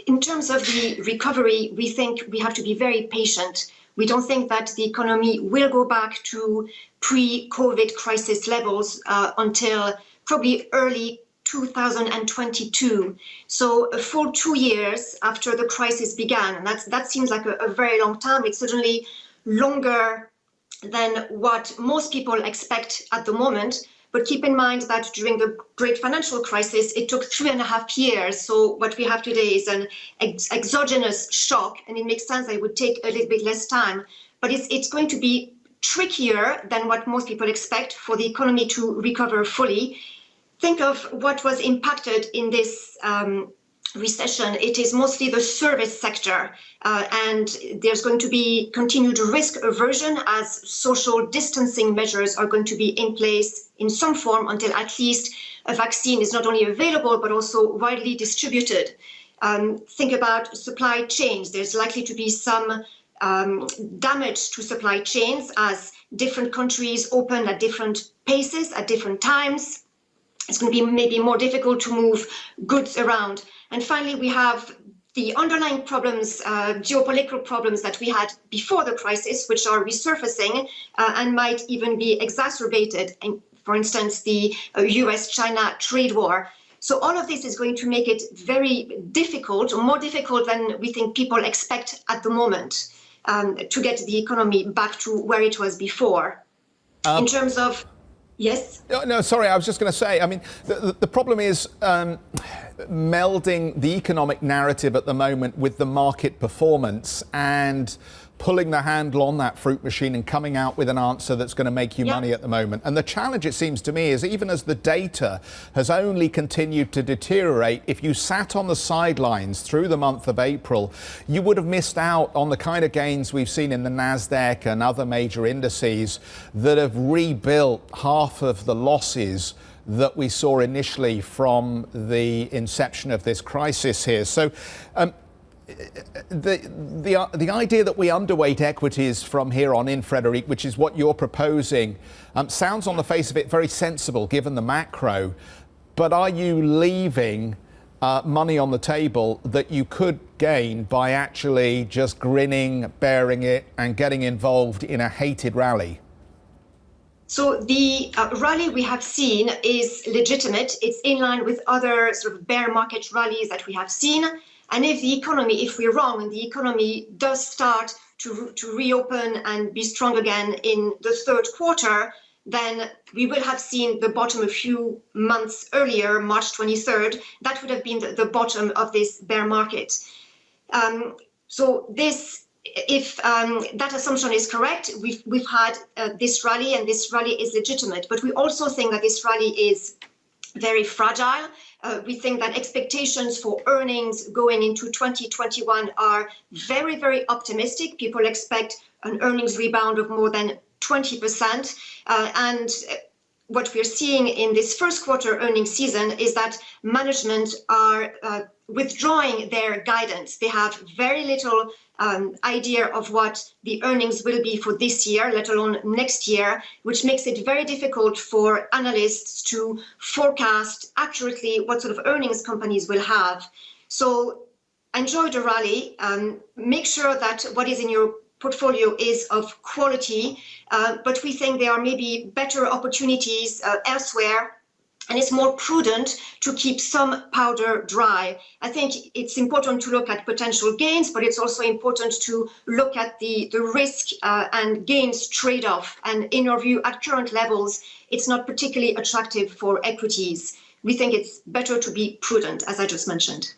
in terms of the recovery, we think we have to be very patient. We don't think that the economy will go back to pre-COVID crisis levels until probably early 2022. So a full 2 years after the crisis began. And that seems like a very long time. It's certainly longer than what most people expect at the moment. But keep in mind that during the great financial crisis, it took 3.5 years. So what we have today is an exogenous shock, and it makes sense that it would take a little bit less time. But it's going to be trickier than what most people expect for the economy to recover fully. Think of what was impacted in this recession. It is mostly the service sector, and there's going to be continued risk aversion as social distancing measures are going to be in place in some form until at least a vaccine is not only available but also widely distributed. Think about supply chains. There's likely to be some damage to supply chains as different countries open at different paces at different times. It's going to be maybe more difficult to move goods around. And finally, we have the underlying problems, geopolitical problems that we had before the crisis, which are resurfacing and might even be exacerbated. And for instance, the US-China trade war. So all of this is going to make it very difficult, or more difficult than we think people expect at the moment, to get the economy back to where it was before. In terms of yes? No, sorry, I was just going to say, I mean, the problem is melding the economic narrative at the moment with the market performance and pulling the handle on that fruit machine and coming out with an answer that's going to make you money at the moment. And the challenge, it seems to me, is even as the data has only continued to deteriorate, if you sat on the sidelines through the month of April, you would have missed out on the kind of gains we've seen in the NASDAQ and other major indices that have rebuilt half of the losses that we saw initially from the inception of this crisis here. So the idea that we underweight equities from here on in, Frederique, which is what you're proposing, sounds on the face of it very sensible given the macro. But are you leaving money on the table that you could gain by actually just grinning, bearing it, and getting involved in a hated rally? So the rally we have seen is legitimate. It's in line with other sort of bear market rallies that we have seen. And if the economy, if we're wrong and the economy does start to reopen and be strong again in the third quarter, then we will have seen the bottom a few months earlier, March 23rd. That would have been the bottom of this bear market. So this, if that assumption is correct, we've had this rally, and this rally is legitimate. But we also think that this rally is very fragile. We think that expectations for earnings going into 2021 are very, very optimistic. People expect an earnings rebound of more than 20%. And what we're seeing in this first quarter earnings season is that management are withdrawing their guidance. They have very little idea of what the earnings will be for this year, let alone next year, which makes it very difficult for analysts to forecast accurately what sort of earnings companies will have. So enjoy the rally. Make sure that what is in your portfolio is of quality, but we think there are maybe better opportunities elsewhere. And it's more prudent to keep some powder dry. I think it's important to look at potential gains, but it's also important to look at the risk and gains trade-off. And in our view, at current levels, it's not particularly attractive for equities. We think it's better to be prudent, as I just mentioned.